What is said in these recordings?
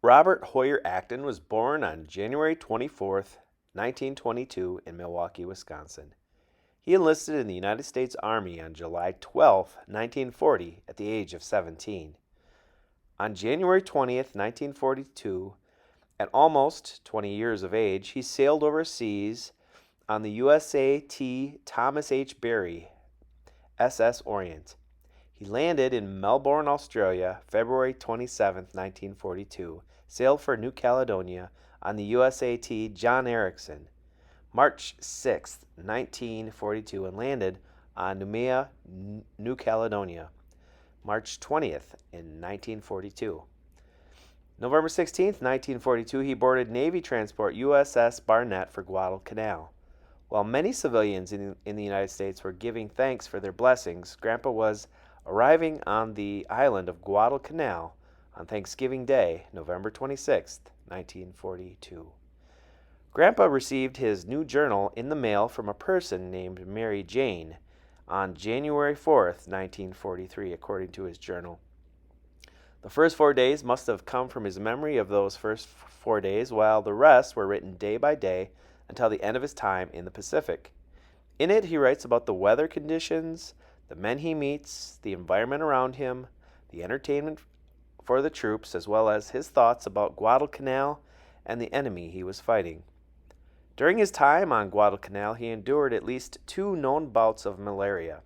Robert Hoyer Acton was born on January 24th, 1922 in Milwaukee, Wisconsin. He enlisted in the United States Army on July 12, 1940 at the age of 17. On January 20th, 1942, at almost 20 years of age, he sailed overseas on the USAT Thomas H. Berry, SS Orient. He landed in Melbourne, Australia, February 27, 1942, sailed for New Caledonia on the USAT John Erickson, March 6, 1942, and landed on Noumea, New Caledonia, March 20th in 1942. November 16, 1942, he boarded Navy transport USS Barnett for Guadalcanal. While many civilians in the United States were giving thanks for their blessings, Grandpa was arriving on the island of Guadalcanal on Thanksgiving Day, November 26, 1942. Grandpa received his new journal in the mail from a person named Mary Jane on January 4th, 1943, according to his journal. The first 4 days must have come from his memory of those first 4 days, while the rest were written day by day until the end of his time in the Pacific. In it, he writes about the weather conditions, the men he meets, the environment around him, the entertainment for the troops, as well as his thoughts about Guadalcanal and the enemy he was fighting. During his time on Guadalcanal, he endured at least 2 known bouts of malaria.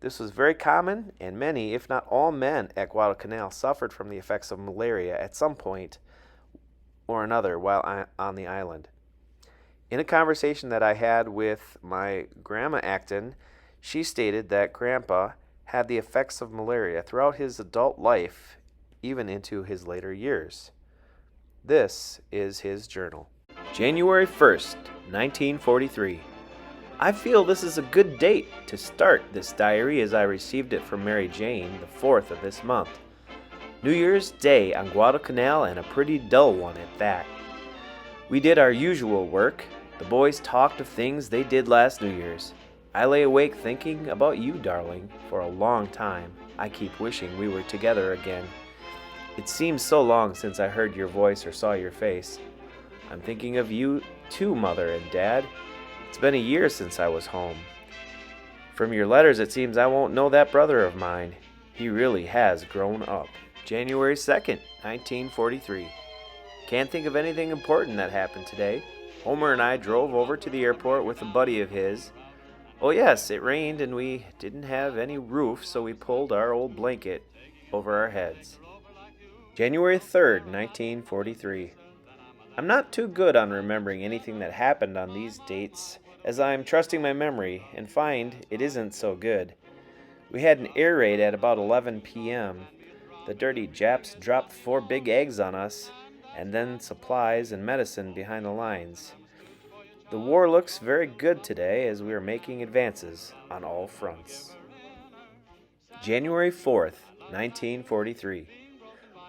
This was very common, and many, if not all men at Guadalcanal suffered from the effects of malaria at some point or another while on the island. In a conversation that I had with my grandma Acton, she stated that Grandpa had the effects of malaria throughout his adult life, even into his later years. This is his journal. January 1st, 1943. I feel this is a good date to start this diary as I received it from Mary Jane the 4th of this month. New Year's Day on Guadalcanal, and a pretty dull one at that. We did our usual work. The boys talked of things they did last New Year's. I lay awake thinking about you, darling, for a long time. I keep wishing we were together again. It seems so long since I heard your voice or saw your face. I'm thinking of you too, Mother and Dad. It's been a year since I was home. From your letters, it seems I won't know that brother of mine. He really has grown up. January 2nd, 1943. Can't think of anything important that happened today. Homer and I drove over to the airport with a buddy of his. Oh yes, it rained and we didn't have any roof, so we pulled our old blanket over our heads. January 3rd, 1943. I'm not too good on remembering anything that happened on these dates, as I'm trusting my memory and find it isn't so good. We had an air raid at about 11 p.m. The dirty Japs dropped 4 big eggs on us, and then supplies and medicine behind the lines. The war looks very good today as we are making advances on all fronts. January 4th, 1943.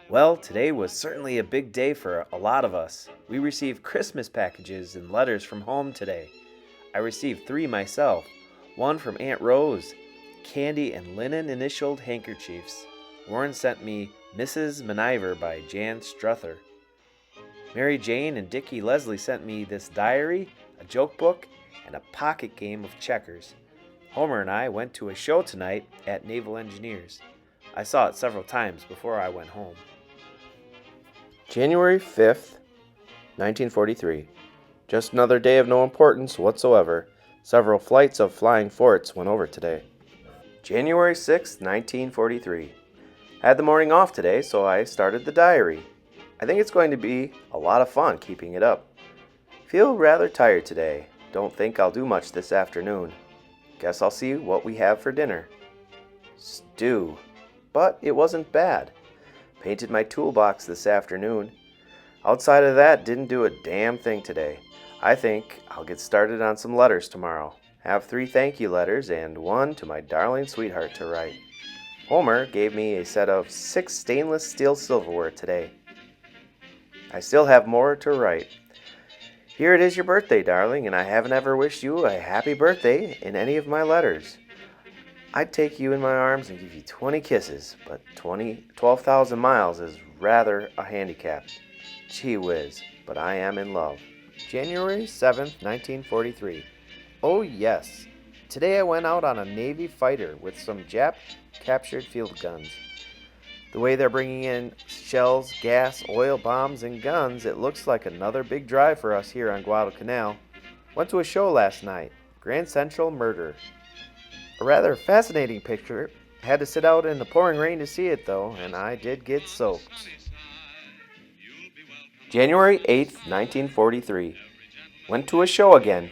Well, today was certainly a big day for a lot of us. We received Christmas packages and letters from home today. I received 3 myself, one from Aunt Rose, candy and linen initialed handkerchiefs. Warren sent me Mrs. Miniver by Jan Struther. Mary Jane and Dickie Leslie sent me this diary, a joke book, and a pocket game of checkers. Homer and I went to a show tonight at Naval Engineers. I saw it several times before I went home. January 5th, 1943. Just another day of no importance whatsoever. Several flights of flying forts went over today. January 6th, 1943. Had the morning off today, so I started the diary. I think it's going to be a lot of fun keeping it up. Feel rather tired today. Don't think I'll do much this afternoon. Guess I'll see what we have for dinner. Stew. But it wasn't bad. Painted my toolbox this afternoon. Outside of that, didn't do a damn thing today. I think I'll get started on some letters tomorrow. Have 3 thank you letters and 1 to my darling sweetheart to write. Homer gave me a set of 6 stainless steel silverware today. I still have more to write. Here it is your birthday, darling, and I haven't ever wished you a happy birthday in any of my letters. I'd take you in my arms and give you 20 kisses, but 12,000 miles is rather a handicap. Gee whiz, but I am in love. January 7th, 1943. Oh yes, today I went out on a Navy fighter with some Jap-captured field guns. The way they're bringing in shells, gas, oil, bombs, and guns, it looks like another big drive for us here on Guadalcanal. Went to a show last night, Grand Central Murder. A rather fascinating picture. Had to sit out in the pouring rain to see it though, and I did get soaked. January 8th, 1943. Went to a show again.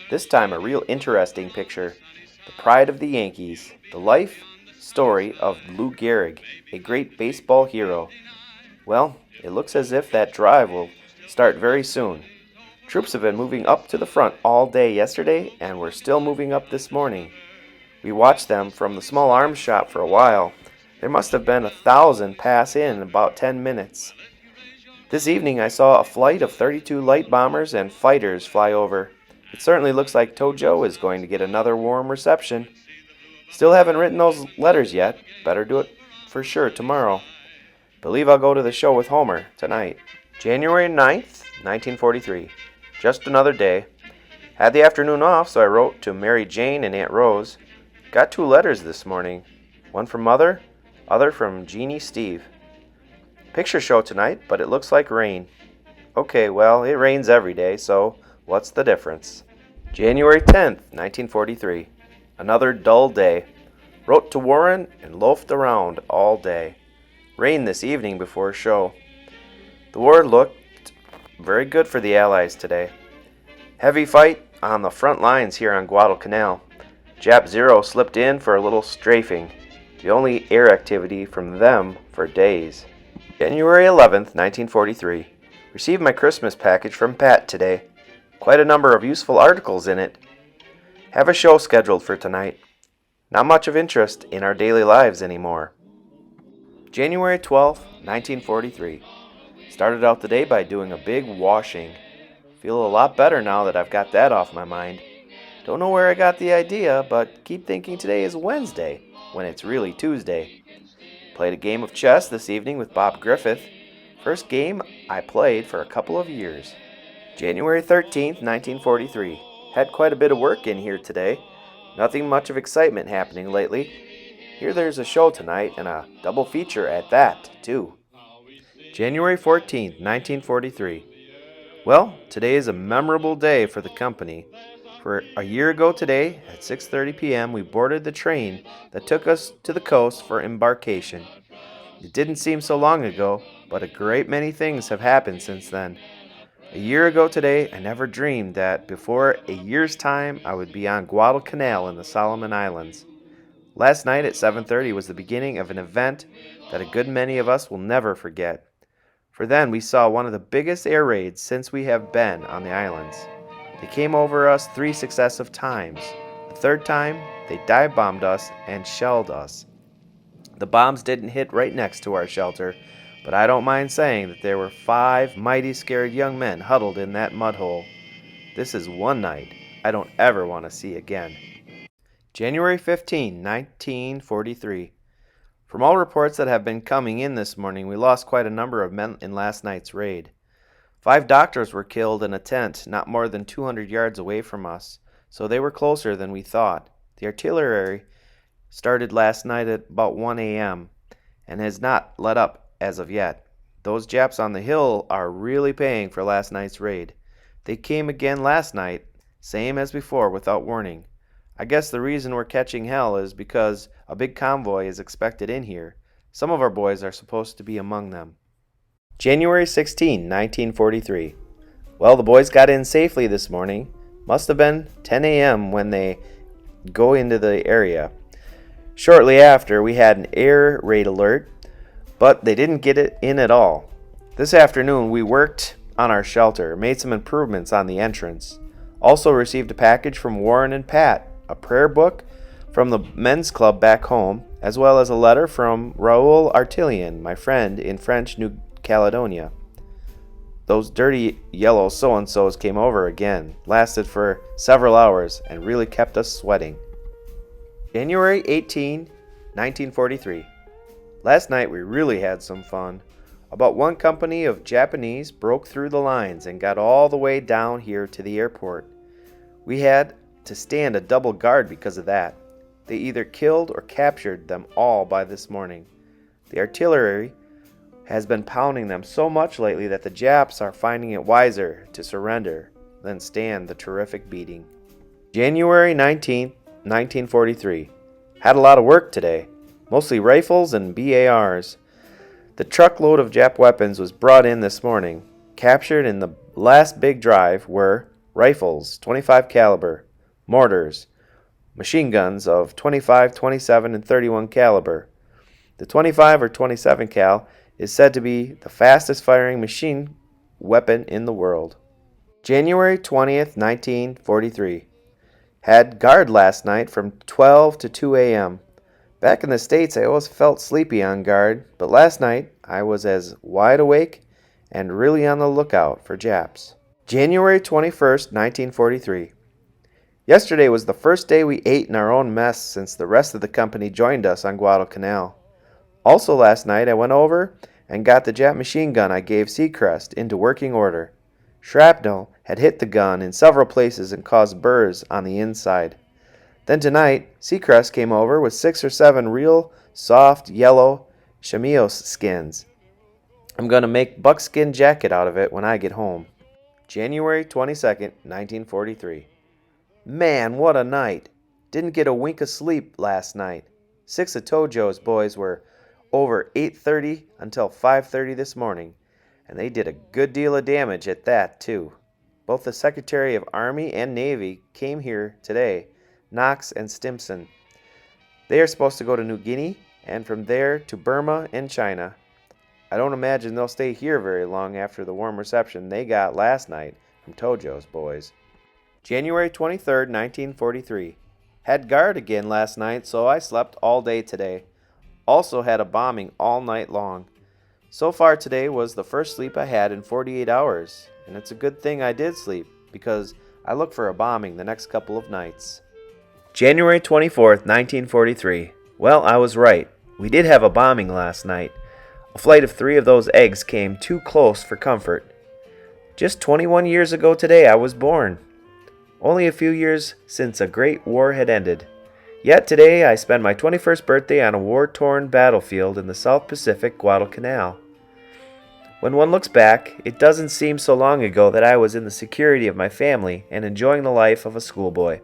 This time a real interesting picture. The Pride of the Yankees. The life story of Lou Gehrig, a great baseball hero. Well, it looks as if that drive will start very soon. Troops have been moving up to the front all day yesterday, and we're still moving up this morning. We watched them from the small arms shop for a while. There must have been 1,000 pass in about 10 minutes. This evening I saw a flight of 32 light bombers and fighters fly over. It certainly looks like Tojo is going to get another warm reception. Still haven't written those letters yet. Better do it for sure tomorrow. Believe I'll go to the show with Homer tonight. January 9th, 1943. Just another day. Had the afternoon off, so I wrote to Mary Jane and Aunt Rose. Got 2 letters this morning. One from Mother, other from Jeannie Steve. Picture show tonight, but it looks like rain. Okay, well, it rains every day, so what's the difference? January 10th, 1943. Another dull day. Wrote to Warren and loafed around all day. Rain this evening before show. The war looked very good for the Allies today. Heavy fight on the front lines here on Guadalcanal. Jap Zero slipped in for a little strafing. The only air activity from them for days. January 11th, 1943. Received my Christmas package from Pat today. Quite a number of useful articles in it. Have a show scheduled for tonight. Not much of interest in our daily lives anymore. January 12th, 1943. Started out the day by doing a big washing. Feel a lot better now that I've got that off my mind. Don't know where I got the idea, but keep thinking today is Wednesday, when it's really Tuesday. Played a game of chess this evening with Bob Griffith. First game I played for a couple of years. January 13th, 1943. Had quite a bit of work in here today. Nothing much of excitement happening lately. Here there's a show tonight, and a double feature at that, too. January 14th, 1943. Well, today is a memorable day for the company. For a year ago today, at 6:30 p.m., we boarded the train that took us to the coast for embarkation. It didn't seem so long ago, but a great many things have happened since then. A year ago today, I never dreamed that before a year's time I would be on Guadalcanal in the Solomon Islands. Last night at 7:30 was the beginning of an event that a good many of us will never forget. For then we saw one of the biggest air raids since we have been on the islands. They came over us 3 successive times. The third time, they dive bombed us and shelled us. The bombs didn't hit right next to our shelter, but I don't mind saying that there were 5 mighty scared young men huddled in that mud hole. This is one night I don't ever want to see again. January 15, 1943. From all reports that have been coming in this morning, we lost quite a number of men in last night's raid. 5 doctors were killed in a tent not more than 200 yards away from us, so they were closer than we thought. The artillery started last night at about 1 a.m. and has not let up as of yet. Those Japs on the hill are really paying for last night's raid. They came again last night, same as before, without warning. I guess the reason we're catching hell is because a big convoy is expected in here. Some of our boys are supposed to be among them. January 16, 1943. Well, the boys got in safely this morning. Must have been 10 a.m. when they go into the area. Shortly after, we had an air raid alert, but they didn't get it in at all. This afternoon, we worked on our shelter, made some improvements on the entrance. Also received a package from Warren and Pat, a prayer book from the men's club back home, as well as a letter from Raoul Artilian, my friend in French New Caledonia. Those dirty yellow so-and-sos came over again, lasted for several hours, and really kept us sweating. January 18, 1943. Last night we really had some fun. About one company of Japanese broke through the lines and got all the way down here to the airport. We had to stand a double guard because of that. They either killed or captured them all by this morning. The artillery has been pounding them so much lately that the Japs are finding it wiser to surrender than stand the terrific beating. January 19, 1943. Had a lot of work today, mostly rifles and BARs. The truckload of Jap weapons was brought in this morning. Captured in the last big drive were rifles, 25 caliber, mortars, machine guns of 25, 27, and 31 caliber. The 25 or 27 cal is said to be the fastest firing machine weapon in the world. January 20th, 1943. Had guard last night from 12 to 2 a.m. Back in the States, I always felt sleepy on guard, but last night I was as wide awake and really on the lookout for Japs. January 21st, 1943. Yesterday was the first day we ate in our own mess since the rest of the company joined us on Guadalcanal. Also last night I went over and got the Jap machine gun I gave Seacrest into working order. Shrapnel had hit the gun in several places and caused burrs on the inside. Then tonight, Seacrest came over with 6 or 7 real soft yellow chamois skins. I'm going to make buckskin jacket out of it when I get home. January 22nd, 1943. Man, what a night! Didn't get a wink of sleep last night. 6 of Tojo's boys were over 8:30 until 5:30 this morning, and they did a good deal of damage at that, too. Both the Secretary of Army and Navy came here today, Knox and Stimson. They are supposed to go to New Guinea, and from there to Burma and China. I don't imagine they'll stay here very long after the warm reception they got last night from Tojo's boys. January 23rd, 1943. Had guard again last night, so I slept all day today. Also had a bombing all night long. So far today was the first sleep I had in 48 hours, and it's a good thing I did sleep, because I look for a bombing the next couple of nights. January 24th, 1943. Well, I was right. We did have a bombing last night. A flight of 3 of those eggs came too close for comfort. Just 21 years ago today I was born. Only a few years since a great war had ended. Yet today I spend my 21st birthday on a war-torn battlefield in the South Pacific Guadalcanal. When one looks back, it doesn't seem so long ago that I was in the security of my family and enjoying the life of a schoolboy.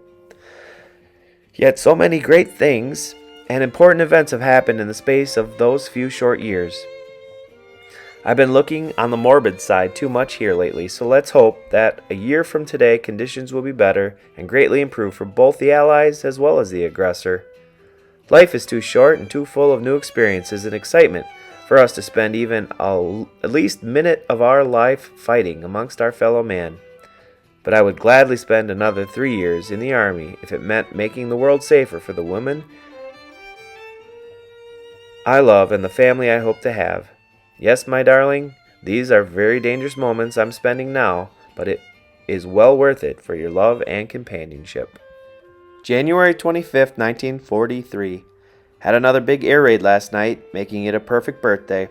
Yet so many great things and important events have happened in the space of those few short years. I've been looking on the morbid side too much here lately, so let's hope that a year from today conditions will be better and greatly improve for both the Allies as well as the aggressor. Life is too short and too full of new experiences and excitement for us to spend even at least minute of our life fighting amongst our fellow man. But I would gladly spend another 3 years in the Army if it meant making the world safer for the women I love and the family I hope to have. Yes, my darling, these are very dangerous moments I'm spending now, but it is well worth it for your love and companionship. January 25th, 1943. Had another big air raid last night, making it a perfect birthday.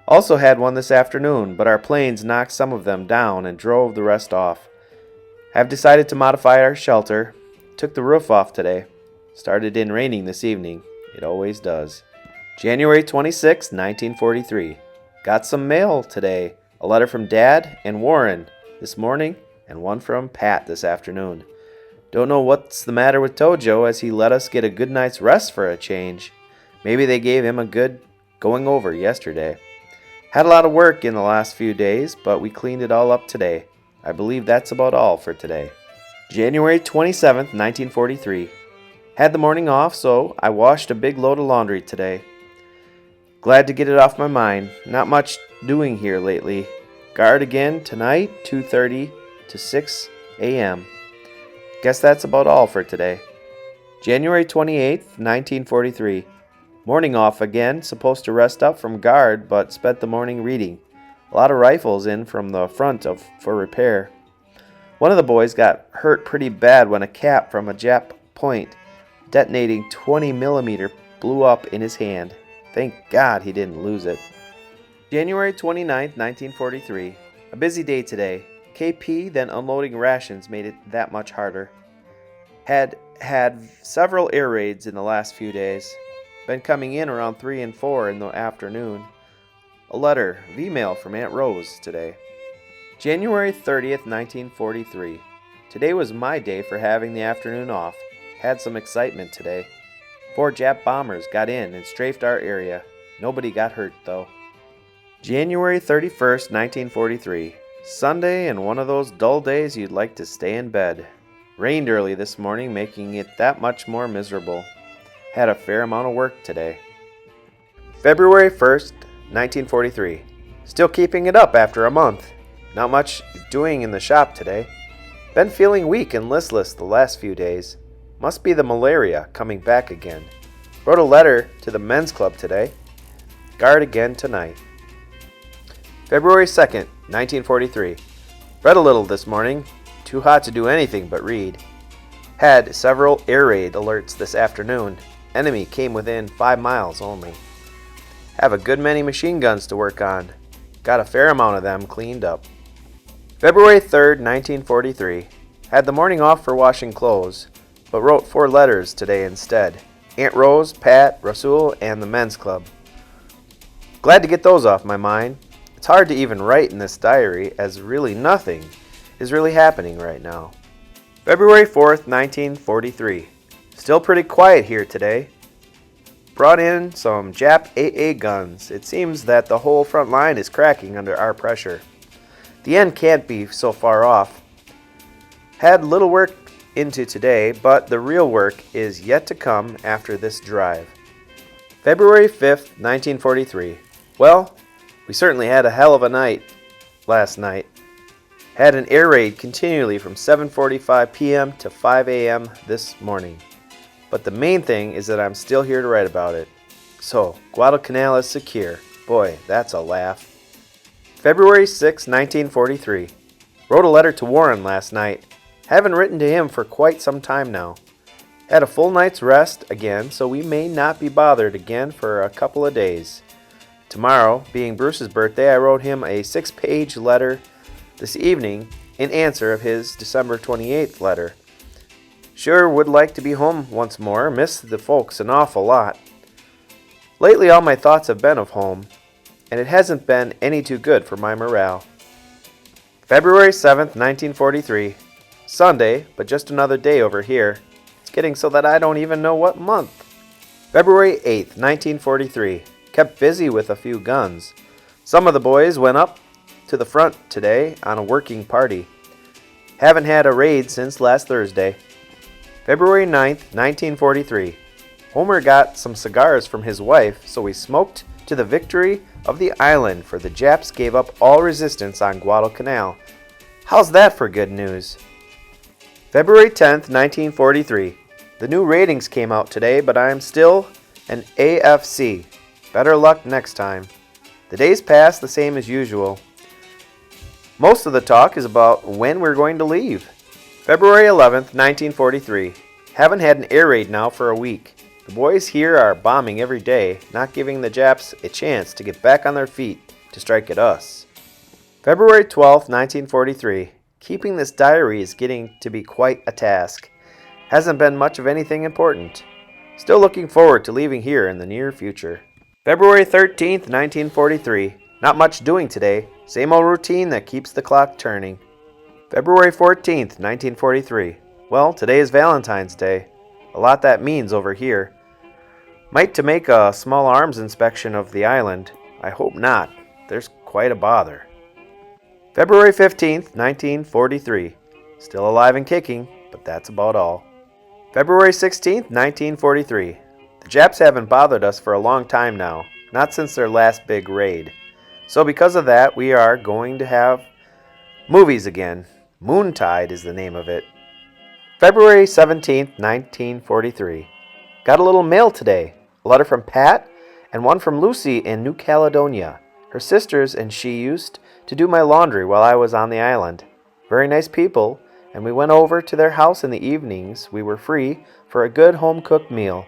Also had one this afternoon, but our planes knocked some of them down and drove the rest off. Have decided to modify our shelter. Took the roof off today. Started in raining this evening. It always does. January 26, 1943. Got some mail today. A letter from Dad and Warren this morning, and one from Pat this afternoon. Don't know what's the matter with Tojo, as he let us get a good night's rest for a change. Maybe they gave him a good going over yesterday. Had a lot of work in the last few days, but we cleaned it all up today. I believe that's about all for today. January 27, 1943. Had the morning off, so I washed a big load of laundry today. Glad to get it off my mind. Not much doing here lately. Guard again tonight, 2:30 to 6 a.m. Guess that's about all for today. January 28th, 1943. Morning off again, supposed to rest up from guard, but spent the morning reading. A lot of rifles in from the front for repair. One of the boys got hurt pretty bad when a cap from a Jap point detonating 20mm blew up in his hand. Thank God he didn't lose it. January 29, 1943. A busy day today. KP, then unloading rations, made it that much harder. Had several air raids in the last few days. Been coming in around 3 and 4 in the afternoon. A letter, V-mail from Aunt Rose today. January 30th, 1943. Today was my day for having the afternoon off. Had some excitement today. 4 Jap bombers got in and strafed our area. Nobody got hurt though. January 31st, 1943. Sunday and one of those dull days you'd like to stay in bed. Rained early this morning, making it that much more miserable. Had a fair amount of work today. February 1st, 1943. Still keeping it up after a month. Not much doing in the shop today. Been feeling weak and listless the last few days. Must be the malaria coming back again. Wrote a letter to the men's club today. Guard again tonight. February 2nd, 1943. Read a little this morning. Too hot to do anything but read. Had several air raid alerts this afternoon. Enemy came within 5 miles only. Have a good many machine guns to work on. Got a fair amount of them cleaned up. February 3rd, 1943. Had the morning off for washing clothes, but wrote 4 letters today instead. Aunt Rose, Pat, Rasul, and the men's club. Glad to get those off my mind. It's hard to even write in this diary, as really nothing is really happening right now. February 4th, 1943. Still pretty quiet here today. Brought in some Jap AA guns. It seems that the whole front line is cracking under our pressure. The end can't be so far off. Had little work into today, but the real work is yet to come after this drive. February 5th, 1943. Well, we certainly had a hell of a night last night. Had an air raid continually from 7:45 p.m. to 5 a.m. this morning. But the main thing is that I'm still here to write about it. So, Guadalcanal is secure. Boy, that's a laugh. February 6, 1943. Wrote a letter to Warren last night. Haven't written to him for quite some time now. Had a full night's rest again, so we may not be bothered again for a couple of days. Tomorrow, being Bruce's birthday, I wrote him a 6-page letter this evening in answer of his December 28th letter. Sure would like to be home once more. Miss the folks an awful lot. Lately all my thoughts have been of home, and it hasn't been any too good for my morale. February 7th, 1943. Sunday, but just another day over here. It's getting so that I don't even know what month. February 8th, 1943. Kept busy with a few guns. Some of the boys went up to the front today on a working party. Haven't had a raid since last Thursday. February 9th, 1943. Homer got some cigars from his wife, so we smoked to the victory of the island, for the Japs gave up all resistance on Guadalcanal. How's that for good news? February 10th, 1943. The new ratings came out today, but I am still an AFC. Better luck next time. The days pass the same as usual. Most of the talk is about when we're going to leave. February 11th, 1943. Haven't had an air raid now for a week. The boys here are bombing every day, not giving the Japs a chance to get back on their feet to strike at us. February 12th, 1943. Keeping this diary is getting to be quite a task. Hasn't been much of anything important. Still looking forward to leaving here in the near future. February 13th, 1943. Not much doing today. Same old routine that keeps the clock turning. February 14th, 1943. Well, today is Valentine's Day. A lot that means over here. Might to make a small arms inspection of the island. I hope not. There's quite a bother. February 15th, 1943. Still alive and kicking, but that's about all. February 16th, 1943. The Japs haven't bothered us for a long time now, not since their last big raid. So because of that, we are going to have movies again. Moontide is the name of it. February 17th, 1943. Got a little mail today. A letter from Pat and one from Lucy in New Caledonia. Her sisters and she used to do my laundry while I was on the island. Very nice people, and we went over to their house in the evenings. We were free for a good home-cooked meal.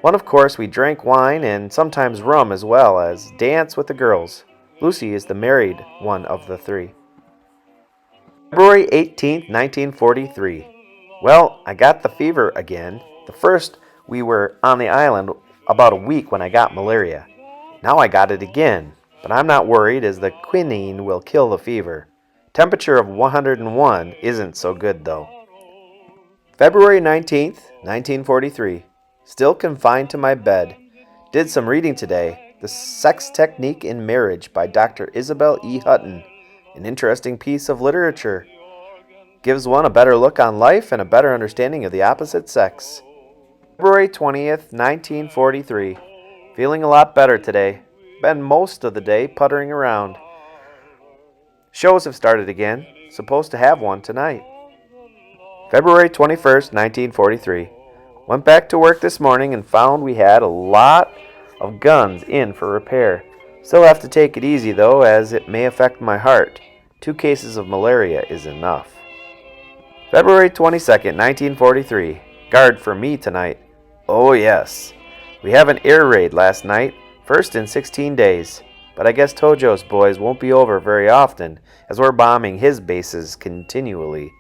One, of course, we drank wine and sometimes rum as well as dance with the girls. Lucy is the married one of the three. February 18th, 1943. Well, I got the fever again. The first we were on the island about a week when I got malaria. Now I got it again, but I'm not worried as the quinine will kill the fever. Temperature of 101 isn't so good though. February 19th, 1943. Still confined to my bed. Did some reading today. The Sex Technique in Marriage by Dr. Isabel E. Hutton. An interesting piece of literature. Gives one a better look on life and a better understanding of the opposite sex. February 20th, 1943. Feeling a lot better today. Been most of the day puttering around. Shows have started again. Supposed to have one tonight. February 21st, 1943. Went back to work this morning and found we had a lot of guns in for repair. Still have to take it easy though, as it may affect my heart. 2 cases of malaria is enough. February 22nd, 1943. Guard for me tonight. Oh yes. We have an air raid last night, first in 16 days. But I guess Tojo's boys won't be over very often, as we're bombing his bases continually.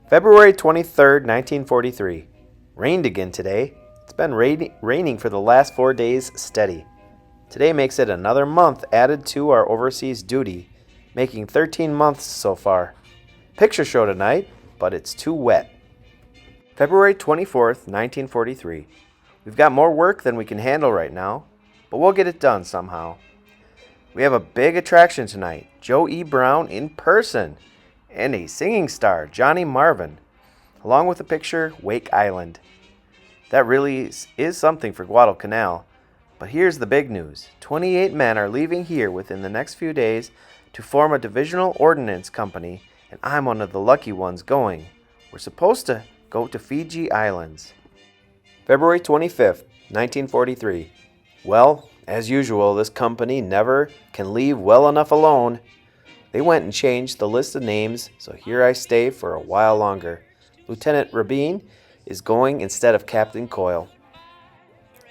February 23rd, 1943. Rained again today. It's been raining for the last 4 days steady. Today makes it another month added to our overseas duty, making 13 months so far. Picture show tonight, but it's too wet. February 24th, 1943. We've got more work than we can handle right now, but we'll get it done somehow. We have a big attraction tonight, Joe E. Brown in person, and a singing star, Johnny Marvin, along with a picture, Wake Island. That really is something for Guadalcanal. But here's the big news. 28 men are leaving here within the next few days to form a divisional ordnance company, and I'm one of the lucky ones going. We're supposed to go to Fiji Islands. February 25th, 1943. Well, as usual, this company never can leave well enough alone. They went and changed the list of names, so here I stay for a while longer. Lieutenant Rabin is going instead of Captain Coyle.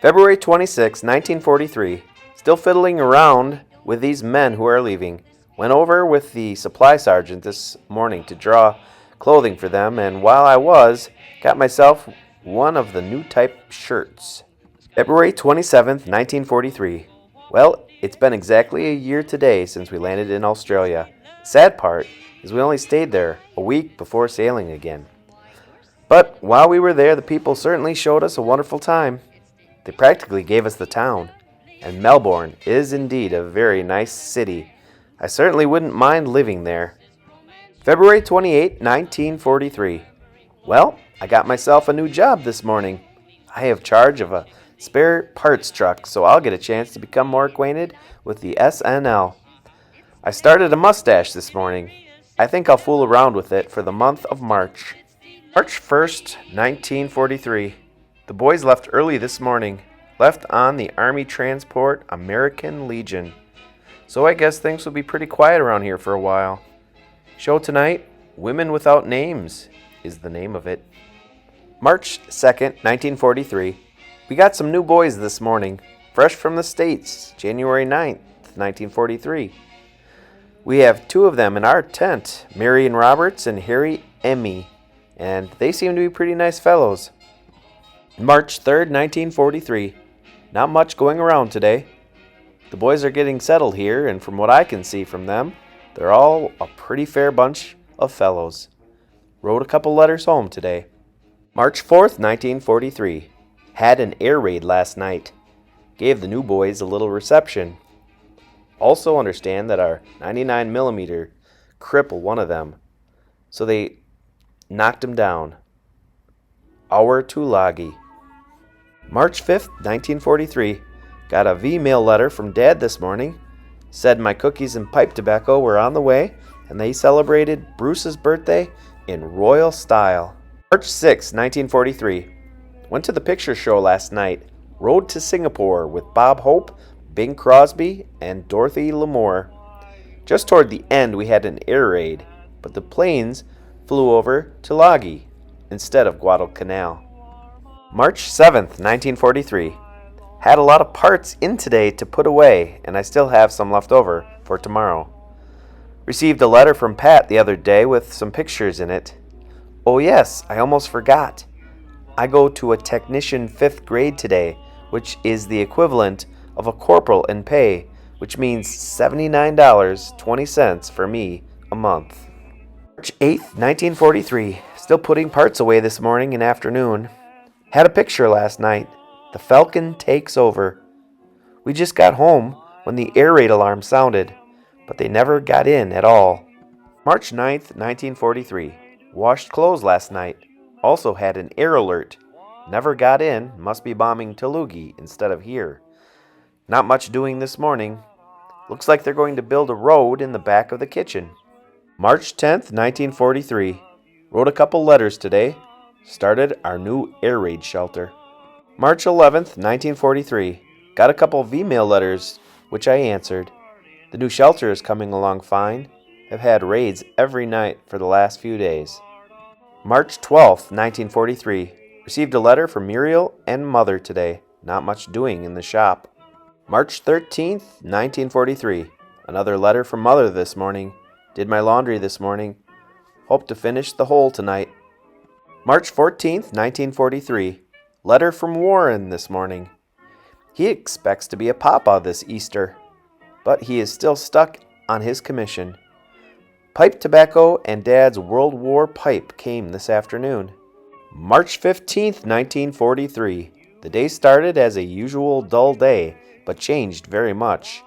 February 26, 1943. Still fiddling around with these men who are leaving. Went over with the supply sergeant this morning to draw clothing for them, and while I was, got myself one of the new type shirts. February 27th, 1943. Well, it's been exactly a year today since we landed in Australia. The sad part is we only stayed there a week before sailing again. But while we were there, the people certainly showed us a wonderful time. They practically gave us the town. And Melbourne is indeed a very nice city. I certainly wouldn't mind living there. February 28, 1943. Well, I got myself a new job this morning. I have charge of a spare parts truck, so I'll get a chance to become more acquainted with the SNL. I started a mustache this morning. I think I'll fool around with it for the month of March. March 1st, 1943. The boys left early this morning. Left on the Army Transport American Legion. So I guess things will be pretty quiet around here for a while. Show tonight, Women Without Names is the name of it. March 2nd, 1943. We got some new boys this morning, fresh from the States, January 9th, 1943. We have 2 of them in our tent, Marion Roberts and Harry Emmy, and they seem to be pretty nice fellows. March 3rd, 1943. Not much going around today. The boys are getting settled here, and from what I can see from them, they're all a pretty fair bunch of fellows. Wrote a couple letters home today. March 4th, 1943. Had an air raid last night. Gave the new boys a little reception. Also understand that our 99mm crippled one of them, so they knocked him down. Our Tulagi. March 5th, 1943. Got a V-mail letter from Dad this morning. Said my cookies and pipe tobacco were on the way, and they celebrated Bruce's birthday in royal style. March 6, 1943. Went to the picture show last night. Rode to Singapore with Bob Hope, Bing Crosby, and Dorothy Lamour. Just toward the end we had an air raid, but the planes flew over to Laghi instead of Guadalcanal. March 7th, 1943. Had a lot of parts in today to put away, and I still have some left over for tomorrow. Received a letter from Pat the other day with some pictures in it. Oh yes, I almost forgot. I go to a technician 5th grade today, which is the equivalent of a corporal in pay, which means $79.20 for me a month. March 8th, 1943. Still putting parts away this morning and afternoon. Had a picture last night. The Falcon takes over. We just got home when the air raid alarm sounded, but they never got in at all. March 9th, 1943. Washed clothes last night. Also had an air alert. Never got in. Must be bombing Telugu instead of here. Not much doing this morning. Looks like they're going to build a road in the back of the kitchen. March 10th, 1943. Wrote a couple letters today. Started our new air raid shelter. March 11th, 1943. Got a couple of email letters, which I answered. The new shelter is coming along fine. Have had raids every night for the last few days. March 12th, 1943. Received a letter from Muriel and Mother today. Not much doing in the shop. March 13th, 1943. Another letter from Mother this morning. Did my laundry this morning. Hope to finish the whole tonight. March 14th, 1943. Letter from Warren this morning. He expects to be a papa this Easter, but he is still stuck on his commission. Pipe tobacco and Dad's World War pipe came this afternoon. March 15th, 1943. The day started as a usual dull day, but changed very much.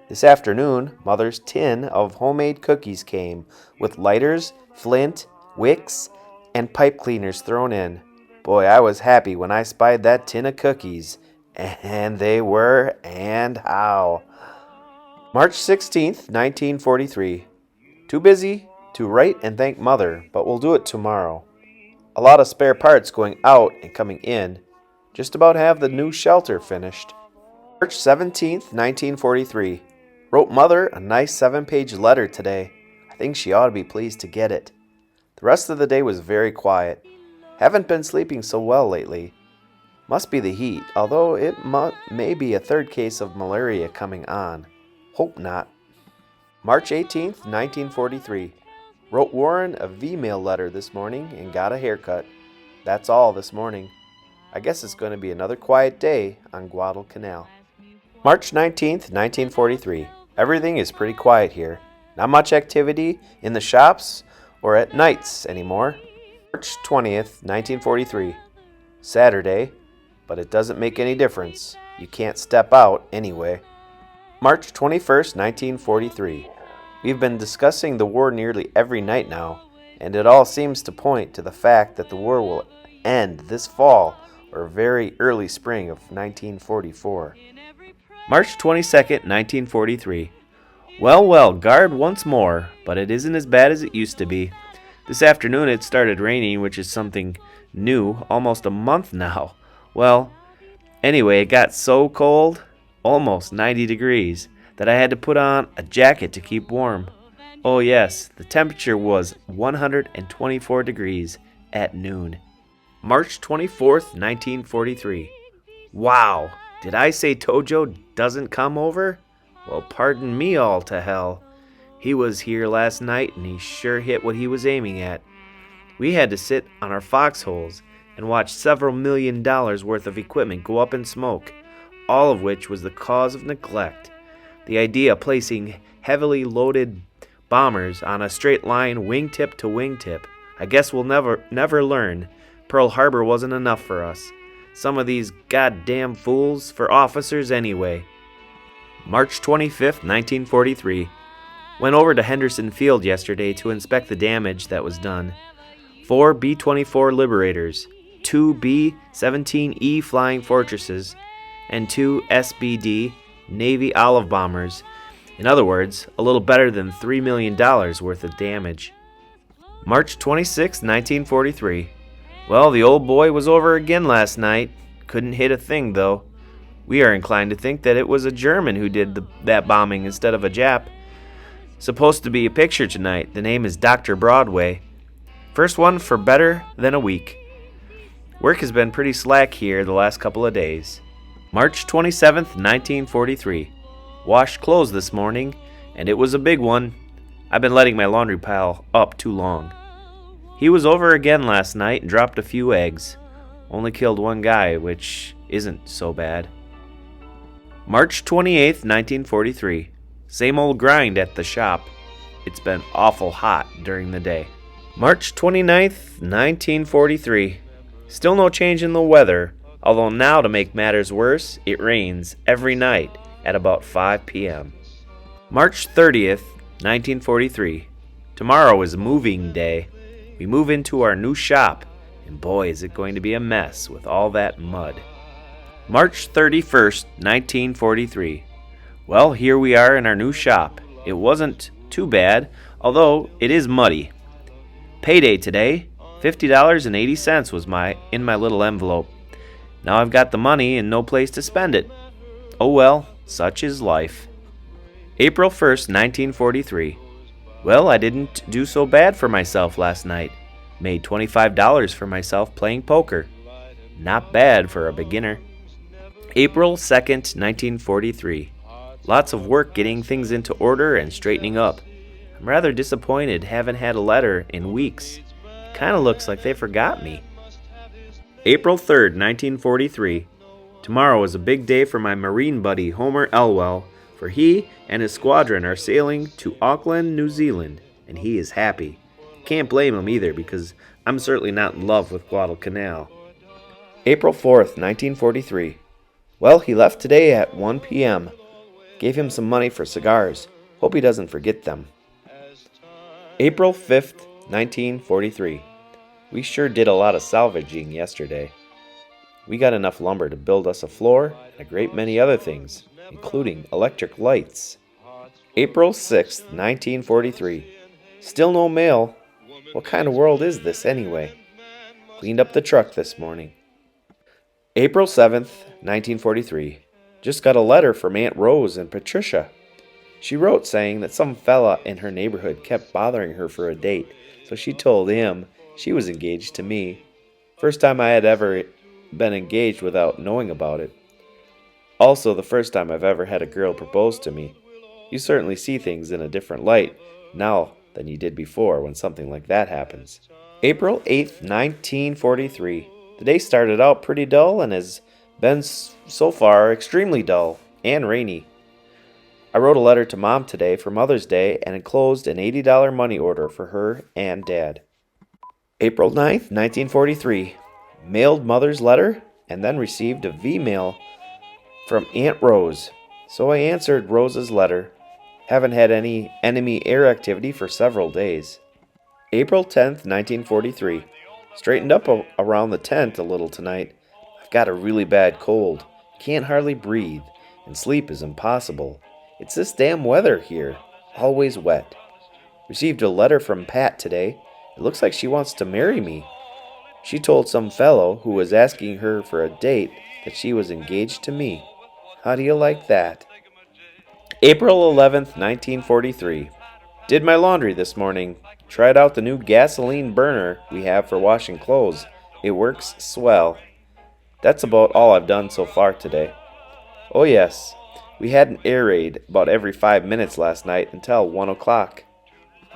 This afternoon, Mother's tin of homemade cookies came, with lighters, flint, wicks, and pipe cleaners thrown in. Boy, I was happy when I spied that tin of cookies. And they were, and how. March 16th, 1943. Too busy to write and thank Mother, but we'll do it tomorrow. A lot of spare parts going out and coming in. Just about have the new shelter finished. March 17th, 1943. Wrote Mother a nice 7-page letter today. I think she ought to be pleased to get it. The rest of the day was very quiet. Haven't been sleeping so well lately. Must be the heat, although it may be a 3rd case of malaria coming on. Hope not. March 18th, 1943. Wrote Warren a V-mail letter this morning and got a haircut. That's all this morning. I guess it's going to be another quiet day on Guadalcanal. March 19th, 1943. Everything is pretty quiet here. Not much activity in the shops or at nights anymore. March 20th, 1943. Saturday, but it doesn't make any difference. You can't step out anyway. March 21st, 1943. We've been discussing the war nearly every night now, and it all seems to point to the fact that the war will end this fall or very early spring of 1944. March 22nd, 1943. Well, guard once more, but it isn't as bad as it used to be. This afternoon it started raining, which is something new, almost a month now. Well, anyway, it got so cold, almost 90 degrees, that I had to put on a jacket to keep warm. Oh yes, the temperature was 124 degrees at noon. March 24th, 1943. Wow, did I say Tojo doesn't come over? Well, pardon me all to hell. He was here last night and he sure hit what he was aiming at. We had to sit on our foxholes and watch several $1 million worth of equipment go up in smoke, all of which was the cause of neglect. The idea of placing heavily loaded bombers on a straight line wingtip to wingtip. I guess we'll never learn. Pearl Harbor wasn't enough for us. Some of these goddamn fools for officers anyway. March 25th, 1943. Went over to Henderson Field yesterday to inspect the damage that was done. 4 B-24 Liberators, 2 B-17E Flying Fortresses, and 2 SBD Navy Olive Bombers. In other words, a little better than $3 million worth of damage. March 26, 1943. Well, the old boy was over again last night. Couldn't hit a thing, though. We are inclined to think that it was a German who did that bombing instead of a Jap. Supposed to be a picture tonight. The name is Dr. Broadway. First one for better than a week. Work has been pretty slack here the last couple of days. March 27th, 1943. Washed clothes this morning, and it was a big one. I've been letting my laundry pile up too long. He was over again last night and dropped a few eggs. Only killed one guy, which isn't so bad. March 28th, 1943. Same old grind at the shop. It's been awful hot during the day. March 29th, 1943. Still no change in the weather, although now to make matters worse, it rains every night at about 5 p.m. March 30th, 1943. Tomorrow is moving day. We move into our new shop, and boy is it going to be a mess with all that mud. March 31st, 1943. Well, here we are in our new shop. It wasn't too bad, although it is muddy. Payday today, $50.80 was in my little envelope. Now I've got the money and no place to spend it. Oh well, such is life. April 1st, 1943. Well, I didn't do so bad for myself last night. Made $25 for myself playing poker. Not bad for a beginner. April 2nd, 1943. Lots of work getting things into order and straightening up. I'm rather disappointed haven't had a letter in weeks. It kind of looks like they forgot me. April 3rd, 1943. Tomorrow is a big day for my Marine buddy Homer Elwell, for he and his squadron are sailing to Auckland, New Zealand, and he is happy. Can't blame him either because I'm certainly not in love with Guadalcanal. April 4th, 1943. Well, he left today at 1 p.m. Gave him some money for cigars. Hope he doesn't forget them. April 5th, 1943. We sure did a lot of salvaging yesterday. We got enough lumber to build us a floor and a great many other things, including electric lights. April 6th, 1943. Still no mail. What kind of world is this anyway? Cleaned up the truck this morning. April 7th, 1943. Just got a letter from Aunt Rose and Patricia. She wrote saying that some fella in her neighborhood kept bothering her for a date, so she told him she was engaged to me. First time I had ever been engaged without knowing about it. Also the first time I've ever had a girl propose to me. You certainly see things in a different light now than you did before when something like that happens. April 8th, 1943. The day started out pretty dull and has been so far extremely dull and rainy. I wrote a letter to Mom today for Mother's Day and enclosed an $80 money order for her and Dad. April 9th, 1943. Mailed Mother's letter and then received a V-mail from Aunt Rose. So I answered Rose's letter. Haven't had any enemy air activity for several days. April 10th, 1943. Straightened up around the tent a little tonight. I've got a really bad cold. Can't hardly breathe, and sleep is impossible. It's this damn weather here. Always wet. Received a letter from Pat today. It looks like she wants to marry me. She told some fellow who was asking her for a date that she was engaged to me. How do you like that? April 11th, 1943. Did my laundry this morning. Tried out the new gasoline burner we have for washing clothes. It works swell. That's about all I've done so far today. Oh yes, we had an air raid about every 5 minutes last night until 1 o'clock.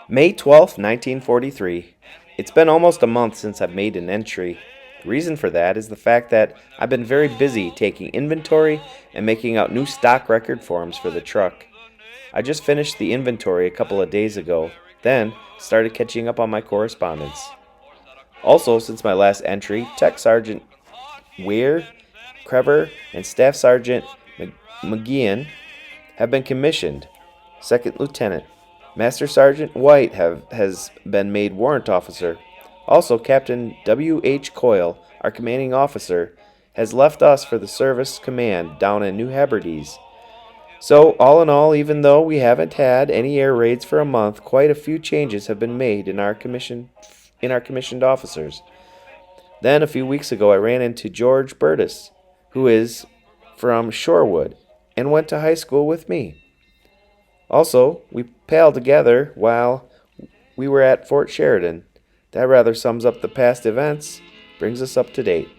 May 12th, 1943. It's been almost a month since I've made an entry. The reason for that is the fact that I've been very busy taking inventory and making out new stock record forms for the truck. I just finished the inventory a couple of days ago, then started catching up on my correspondence. Also, since my last entry, Tech Sergeant Weir, Krever, and Staff Sergeant McGeehan have been commissioned. Second Lieutenant. Master Sergeant White has been made Warrant Officer. Also, Captain W.H. Coyle, our commanding officer, has left us for the Service Command down in New Hebrides. So, all in all, even though we haven't had any air raids for a month, quite a few changes have been made in our commissioned officers. Then, a few weeks ago, I ran into George Burtis, who is from Shorewood, and went to high school with me. Also, we palled together while we were at Fort Sheridan. That rather sums up the past events, brings us up to date.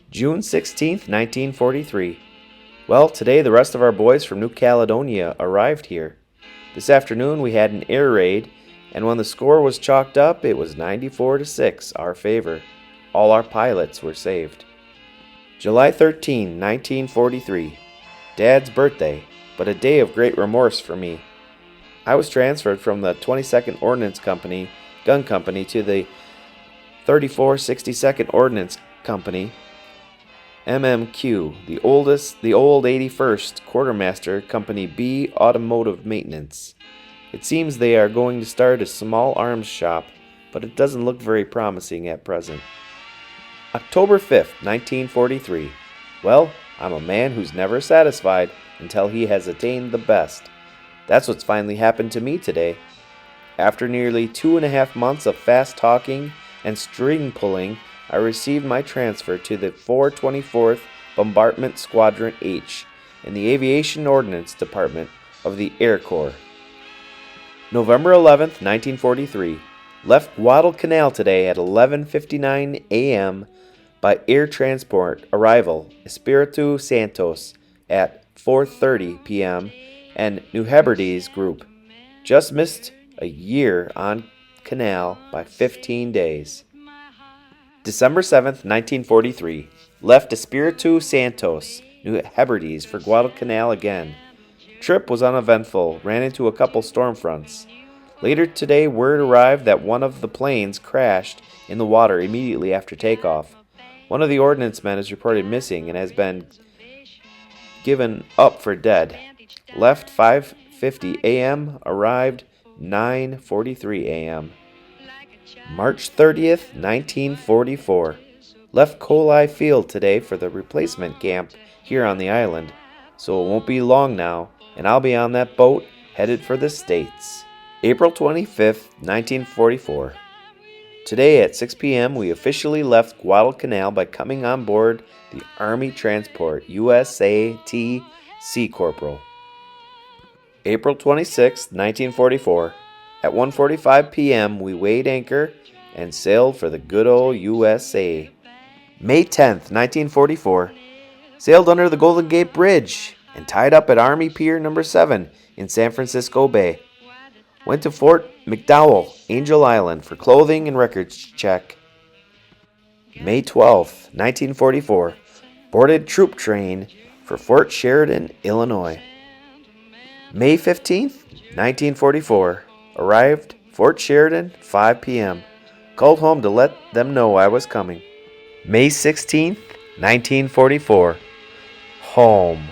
June 16th, 1943. Well, today the rest of our boys from New Caledonia arrived here. This afternoon we had an air raid, and when the score was chalked up, it was 94-6, our favor. All our pilots were saved. July 13, 1943. Dad's birthday, but a day of great remorse for me. I was transferred from the 22nd Ordnance Company, Gun Company, to the 3462nd Ordnance Company, MMQ, the old 81st Quartermaster Company B Automotive Maintenance. It seems they are going to start a small arms shop, but it doesn't look very promising at present. October 5th, 1943. Well, I'm a man who's never satisfied until he has attained the best. That's what's finally happened to me today. After nearly 2.5 months of fast talking and string pulling, I received my transfer to the 424th Bombardment Squadron H in the Aviation Ordnance Department of the Air Corps. November 11th, 1943. Left Guadalcanal today at 11:59 a.m. by air transport. Arrival Espiritu Santos at 4:30 p.m. and New Hebrides Group. Just missed a year on canal by 15 days. December 7th, 1943. Left Espiritu Santos, New Hebrides for Guadalcanal again. Trip was uneventful, ran into a couple storm fronts. Later today, word arrived that one of the planes crashed in the water immediately after takeoff. One of the ordnance men is reported missing and has been given up for dead. Left 5:50 a.m., arrived 9:43 a.m. March 30th, 1944. Left Colai Field today for the replacement camp here on the island, so it won't be long now, and I'll be on that boat headed for the States. April 25th, 1944. Today at 6 p.m. we officially left Guadalcanal by coming on board the Army Transport USAT Sea Corporal. April 26th, 1944. At 1:45 p.m. we weighed anchor and sailed for the good old USA. May 10th, 1944. Sailed under the Golden Gate Bridge and tied up at Army Pier No. 7 in San Francisco Bay. Went to Fort McDowell, Angel Island for clothing and records check. May 12th, 1944. Boarded troop train for Fort Sheridan, Illinois. May 15th, 1944. Arrived Fort Sheridan, 5 p.m. Called home to let them know I was coming. May 16th, 1944. Home.